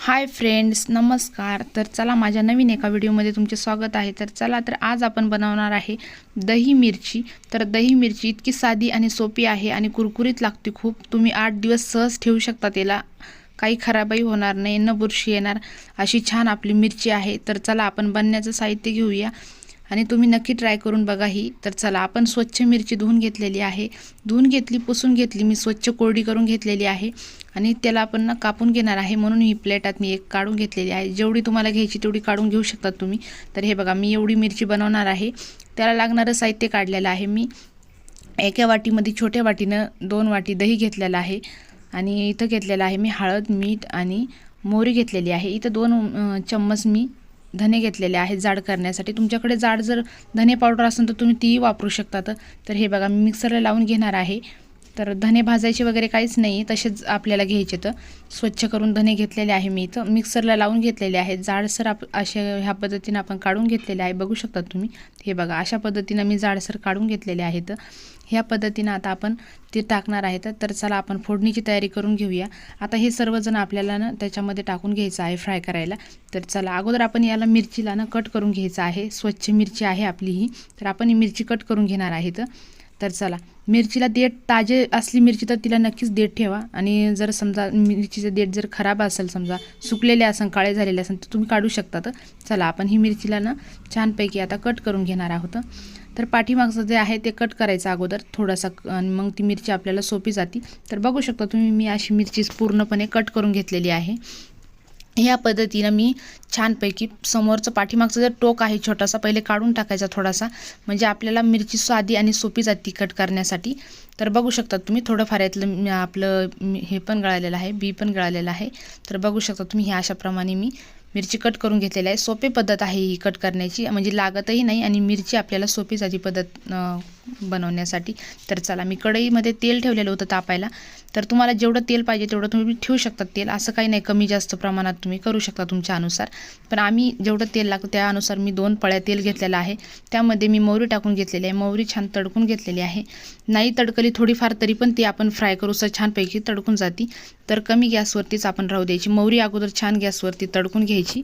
Hi friends, नमस्कार. तर चला, माझ्या नवीन एका व्हिडिओमध्ये तुमचे स्वागत आहे. तर चला, तर आज आपण बनवणार आहे दही मिरची. तर दही मिरची इतकी साधी आणि सोपी आहे आणि कुरकुरीत लागते खूप. तुम्ही 8 दिवस सहज ठेवू शकता. त्याला काही खराबही होणार नाही, न बुरशी येणार अशी छान आपली मिरची आहे. तर चला, आपण बनण्याचं साहित्य घेऊया आणि तुम्ही नक्की ट्राय करून बघा ही. तर चला, आपण स्वच्छ मिरची धुवून घेतलेली आहे. धुवून घेतली, पुसून घेतली, मी स्वच्छ कोरडी करून घेतलेली आहे आणि त्याला आपण कापून घेणार आहे. म्हणून ही प्लेटात मी एक काढून घेतलेली आहे. जेवढी तुम्हाला घ्यायची तेवढी काढून घेऊ शकता तुम्ही. तर हे बघा, मी एवढी मिरची बनवणार आहे. त्याला लागणारं साहित्य काढलेलं आहे मी. एका वाटीमध्ये, छोट्या वाटीनं 2 वाटी दही घेतलेलं आहे आणि इथं घेतलेलं आहे मी हळद, मीठ आणि मोहरी घेतलेली आहे. इथं 2 चम्मच मी धने घेतलेले आहेत जाड करण्यासाठी. तुमच्याकडे जाड जर धने पावडर असेल तर तुम्ही तीही वापरू शकता. तर हे बघा, मी मिक्सरला लावून घेणार आहे. तर धने भाजायचे वगैरे काहीच नाही, तसेच आपल्याला घ्यायचे. तर स्वच्छ करून धने घेतलेले आहे मी इथं, मिक्सरला लावून घेतलेले आहेत. जाडसर अशा ह्या पद्धतीनं आपण काढून घेतलेले आहे. बघू शकता तुम्ही. हे बघा, अशा पद्धतीनं मी जाडसर काढून घेतलेले आहेत. ह्या पद्धतीनं आता आपण ते टाकणार आहेत. तर चला, आपण फोडणीची तयारी करून घेऊया. आता हे सर्वजण आपल्याला त्याच्यामध्ये टाकून घ्यायचं आहे फ्राय करायला. तर चला, अगोदर आपण याला मिरचीला कट करून घ्यायचं आहे. स्वच्छ मिरची आहे आपली ही. तर आपण ही मिरची कट करून घेणार आहेत. तर चला, मिरचीला देठ ताजे असली मिरची तर तिला नक्कीच देठ ठेवा. आणि जर समजा मिरचीचं देठ जर खराब असेल, समजा सुकलेले असेल, काळे झालेले असेल, तर तुम्ही काढू शकता. तर चला, आपण ही मिरचीला छानपैकी आता कट करून घेणार आहोत. तर पाठीमागचं जे आहे ते कट करायचं अगोदर थोडासा, आणि मग ती मिरची आपल्याला सोपी जाते. तर बघू शकता तुम्ही, मी अशी मिरची पूर्णपणे कट करून घेतलेली आहे. ह्या पद्धतीनं मी छानपैकी समोरचं पाठीमागचं जर टोक आहे छोटासा, पहिले काढून टाकायचा थोडासा, म्हणजे आपल्याला मिरची साधी आणि सोपी जाते कट करण्यासाठी. तर बघू शकता तुम्ही, थोडंफार यातलं आपलं हे पण गळालेलं आहे, बी पण गळालेलं आहे. तर बघू शकता तुम्ही, हे अशाप्रमाणे मी मिरची कट करून घेतलेली आहे. सोपी पद्धत आहे ही कट करण्याची, म्हणजे लागतही नाही आणि मिरची आपल्याला सोपी जाती पद्धत बनवण्यासाठी. तर चला, मी कढईमध्ये तेल ठेवलेलं होतं तापायला. तर तुम्हाला जेवढं तेल पाहिजे तेवढं तुम्ही ठेवू शकता तेल. असं काही नाही, कमी जास्त प्रमाणात तुम्ही करू शकता तुमच्या अनुसार. पण आम्ही जेवढं तेल लागतं त्यानुसार मी 2 पळ्या तेल घेतलेलं आहे. त्यामध्ये मी मोहरी टाकून घेतलेली आहे. मोहरी छान तडकून घेतलेली आहे. नाही तडकली थोडीफार तरी पण ती आपण फ्राय करू छानपैकी तडकून जाती. तर कमी गॅसवरतीच आपण राहू द्यायची. मोहरी अगोदर छान गॅसवरती तडकून घ्यायची.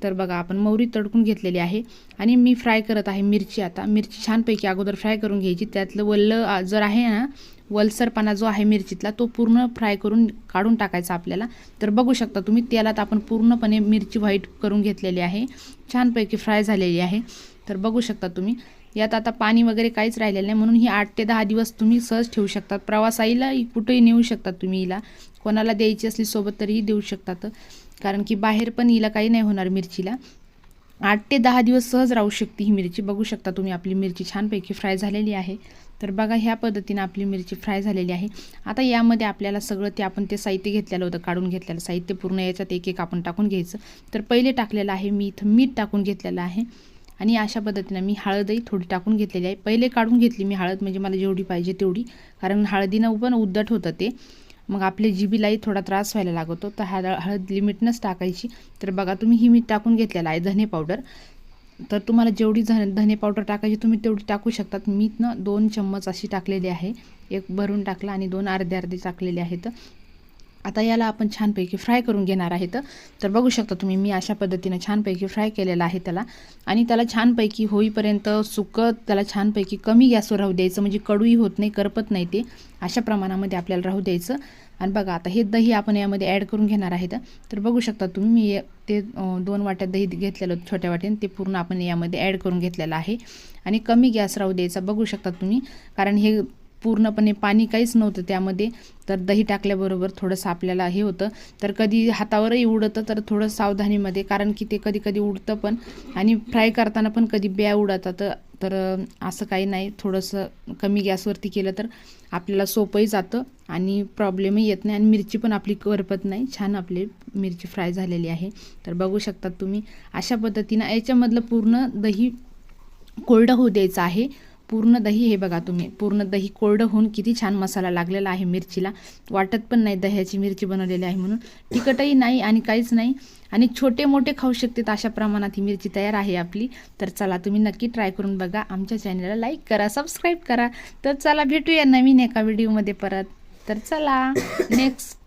तर बघा, आपण मोहरी तडकून घेतलेली आहे आणि मी फ्राय करत आहे मिरची. आता मिरची छानपैकी अगोदर फ्राय करून घ्यायची. त्यातलं वल्ल जर आहे ना, वलसरपणा जो आहे मिरचीतला, तो पूर्ण फ्राय करून काढून टाकायचा आपल्याला. तर बघू शकता तुम्ही, तेलात आपण पूर्णपणे मिरची व्हाईट करून घेतलेली आहे, छानपैकी फ्राय झालेली आहे. तर बघू शकता तुम्ही, यात आता पाणी वगैरे काहीच राहिलेलं नाही. म्हणून ही 8 ते 10 दिवस तुम्ही सहज ठेवू शकतात. प्रवासाईला कुठेही नेऊ शकतात तुम्ही. हिला कोणाला द्यायची असली सोबत तरीही देऊ शकतात, कारण की बाहेर पण हिला काही नाही होणार मिरचीला. 8 ते 10 दिवस सहज राहू शकते ही मिरची. बघू शकता तुम्ही, आपली मिरची छानपैकी फ्राय झालेली आहे. तर बघा, ह्या पद्धतीने आपली मिरची फ्राय झालेली आहे. आता यामध्ये आपल्याला सगळं आपण ते साहित्य घेतलेलं होतं, काढून घेतलेलं साहित्य पूर्ण याच्यात एक एक आपण टाकून घ्यायचं. तर पहिले टाकलेलं आहे मी इथं मीठ टाकून घेतलेलं आहे आणि अशा पद्धतीनं मी हळदही थोडी टाकून घेतलेली आहे. पहिले काढून घेतली मी हळद, म्हणजे मला जेवढी पाहिजे तेवढी, कारण हळदीनं पण उद्धट होतं ते, मग आपल्या जिभेलाही थोडा त्रास व्हायला लागतो. तर हळद लिमिटनंच टाकायची. तर बघा तुम्ही, ही मीठ टाकून घेतलेलं आहे. धने पावडर, तर तुम्हाला जेवढी धने पावडर टाकायची तुम्ही तेवढी टाकू शकतात. मी 2 चम्मच अशी टाकलेली आहे. एक भरून टाकला आणि 2 अर्धे टाकलेले आहेत. आता याला आपण छानपैकी फ्राय करून घेणार आहेत. तर बघू शकता तुम्ही, मी अशा पद्धतीने छानपैकी फ्राय केलेला आहे त्याला. आणि त्याला छानपैकी होईपर्यंत सुकत त्याला छानपैकी कमी गॅसवर राहू द्यायचं, म्हणजे कडूही होत नाही, करपत नाही ते. अशा प्रमाणामध्ये आपल्याला राहू द्यायचं. आणि बघा, आता हे दही आपण यामध्ये ॲड करून घेणार आहेत. तर बघू शकता तुम्ही, मी ते 2 वाट्या दही घेतलेलं होतं छोट्या वाट्याने, ते पूर्ण आपण यामध्ये ॲड करून घेतलेलं आहे. आणि कमी गॅस राहू द्यायचा. बघू शकता तुम्ही, कारण हे पूर्णपणे पाणी काहीच नव्हतं त्यामध्ये. तर दही टाकल्याबरोबर थोडंसं आपल्याला हे होतं, तर कधी हातावरही उडतं, तर थोडं सावधानीमध्ये, कारण की ते कधी कधी उडतं पण, आणि फ्राय करताना पण कधी ब्या उडतात. तर असं काही नाही, थोडंसं कमी गॅसवरती केलं तर आपल्याला सोपंही जातं आणि प्रॉब्लेमही येत नाही, आणि मिरची पण आपली करपत नाही. छान आपली मिरची फ्राय झालेली आहे. तर बघू शकता तुम्ही, अशा पद्धतीनं याच्यामधलं पूर्ण दही कोरडं होऊ द्यायचं आहे. पूर्ण दही, हे बघा तुम्ही, पूर्ण दही कोरडं होऊन किती छान मसाला लागलेला आहे मिरचीला. वाटत पण नाही दह्याची मिरची बनवलेली आहे म्हणून. तिखटही नाही आणि काहीच नाही, आणि छोटे मोठे खाऊ शकतात अशा प्रमाणात ही मिरची तयार आहे आपली. तर चला, तुम्ही नक्की ट्राय करून बघा. आमच्या चॅनलला लाईक करा, सबस्क्राईब करा. तर चला, भेटूया नवीन एका व्हिडिओमध्ये परत. तर चला, नेक्स्ट